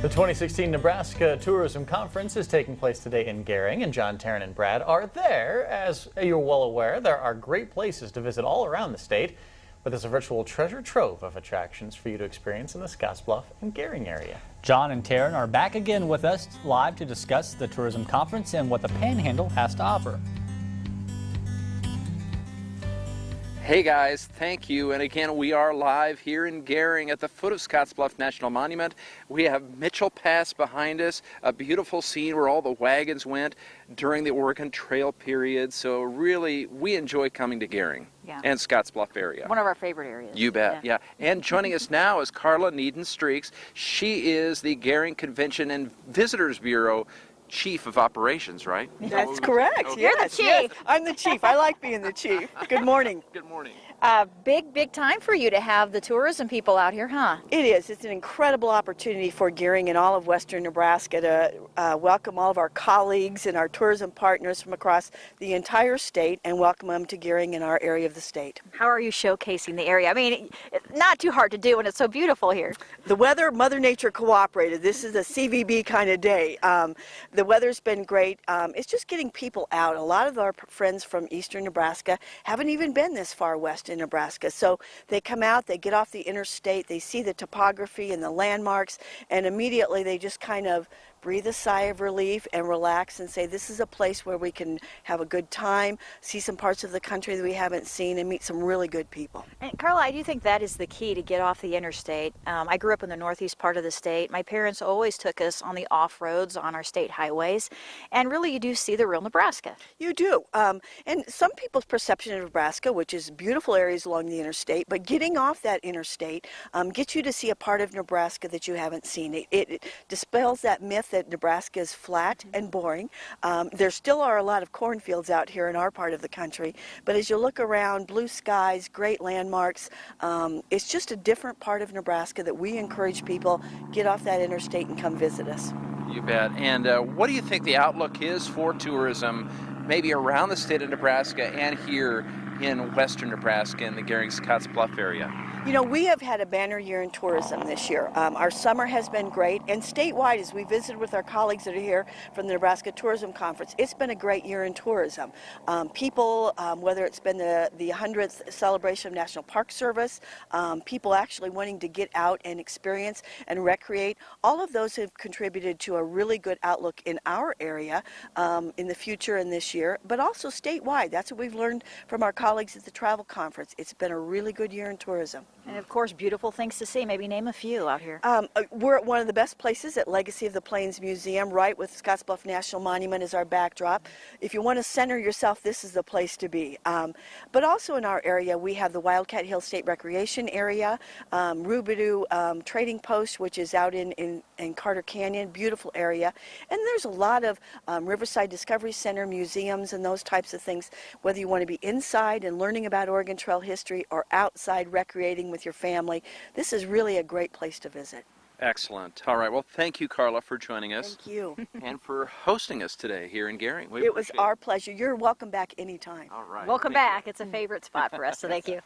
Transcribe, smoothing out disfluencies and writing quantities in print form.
The 2016 Nebraska Tourism Conference is taking place today in Gering, and John, Taryn, and Brad are there. As you're well aware, there are great places to visit all around the state, but there's a virtual treasure trove of attractions for you to experience in the Scottsbluff and Gering area. John and Taryn are back again with us live to discuss the tourism conference and what the Panhandle has to offer. Hey guys, thank you. And again, we are live here in Gering at the foot of Scottsbluff National Monument. We have Mitchell Pass behind us, a beautiful scene where all the wagons went during the Oregon Trail period. So really, we enjoy coming to Gering and Scottsbluff area. One of our favorite areas. You bet, yeah. And joining us now is Carla Needen-Streaks. She is the Gering Convention and Visitors Bureau Chief of Operations, right? That's correct. Okay. You're the chief. Yes, I'm the chief. I like being the chief. Good morning. Good morning. Big time for you to have the tourism people out here, huh? It is. It's an incredible opportunity for Gering and all of western Nebraska to welcome all of our colleagues and our tourism partners from across the entire state and welcome them to Gering in our area of the state. How are you showcasing the area? I mean, it's not too hard to do when it's so beautiful here. The weather, Mother Nature cooperated. This is a CVB kind of day. The weather's been great. It's just getting people out. A lot of our friends from eastern Nebraska haven't even been this far west in Nebraska. So they come out, they get off the interstate, they see the topography and the landmarks, and immediately they just kind of breathe a sigh of relief and relax and say this is a place where we can have a good time, see some parts of the country that we haven't seen, and meet some really good people. And Carla, I do think that is the key to get off the interstate. I grew up in the northeast part of the state. My parents always took us on the off-roads on our state highways, and really you do see the real Nebraska. You do. And some people's perception of Nebraska, which is beautiful areas along the interstate, but getting off that interstate gets you to see a part of Nebraska that you haven't seen. It dispels that myth that Nebraska is flat and boring. There still are a lot of cornfields out here in our part of the country, but as you look around, blue skies, great landmarks, it's just a different part of Nebraska that we encourage people get off that interstate and come visit us. You bet. And what do you think the outlook is for tourism, maybe around the state of Nebraska and here in western Nebraska in the Gering-Scottsbluff area? You know, we have had a banner year in tourism this year. Our summer has been great, and statewide, as we visited with our colleagues that are here from the Nebraska Tourism Conference, it's been a great year in tourism. People, whether it's been the 100th celebration of National Park Service, people actually wanting to get out and experience and recreate, all of those have contributed to a really good outlook in our area in the future and this year, but also statewide. That's what we've learned from our colleagues at the Travel Conference. It's been a really good year in tourism. And of course, beautiful things to see. Maybe name a few out here. We're at one of the best places at Legacy of the Plains Museum, right with Scottsbluff National Monument as our backdrop. If you want to center yourself, this is the place to be. But also in our area, we have the Wildcat Hill State Recreation Area, Rubidoux Trading Post, which is out in Carter Canyon, beautiful area. And there's a lot of Riverside Discovery Center, museums, and those types of things, whether you want to be inside and learning about Oregon Trail history or outside recreating with your family. This is really a great place to visit. Excellent. All right. Well, thank you, Carla, for joining us. Thank you. And for hosting us today here in Gering. It was our pleasure. You're welcome back anytime. All right. Welcome Thank you. back. It's a favorite spot for us, so thank you.